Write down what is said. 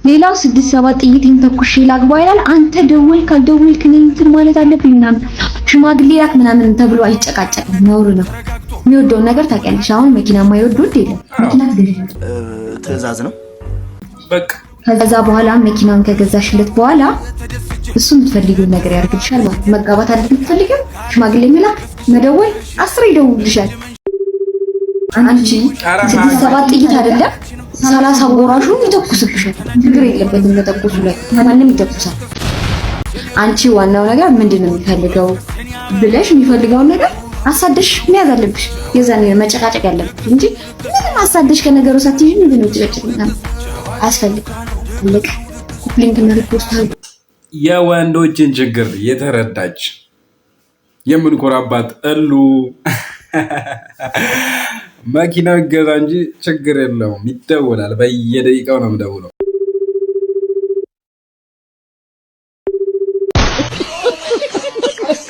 ሌላው 6-7 ጥይቴን ተኩሼ ላግባ ይላል። አንተ ደወል ካልደወልክ እኔ እንትን ማለት አለብኝ ምናምን ሽማግሌ ላክ ምናምን ተብሎ አይጨቃጨቅም። ነውር ነው። የሚወደውን ነገር ታውቂያለሽ። አሁን መኪና የማይወድ ወድ የለም። መኪና ትዕዛዝ ነው በቃ። ከዛ በኋላ መኪናውን ከገዛሽለት በኋላ እሱ የምትፈልጊውን ነገር ያደርግልሻል ማለት መጋባት አይደል የምትፈልጊው? ሽማግሌ መላክ መደወል 10 ይደውልልሻል። አንቺ 6-7 ጥይት አይደለም 30 ጎራሹ ይተኩስብሻል። ችግር የለበትም ለተኩሱ ላይ ማንም ይተኩሳል። አንቺ ዋናው ነገር ምንድነው የሚፈልገው ብለሽ የሚፈልገውን ነገር አሳደሽ መያዝ አለብሽ። የዛኔ መጨቃጨቅ ያለብሽ እንጂ ምንም አሳደሽ ከነገሩ ሳትይዥ ምንድነው ትጨጭቅና አስፈልግ ልክ ኩፕሊንግ እና ሪፖርት የወንዶችን ችግር የተረዳች የምንኮራባት እሉ መኪናው ይገዛ እንጂ ችግር የለውም፣ ይደወላል። በየደቂቃው ነው የምደውለው።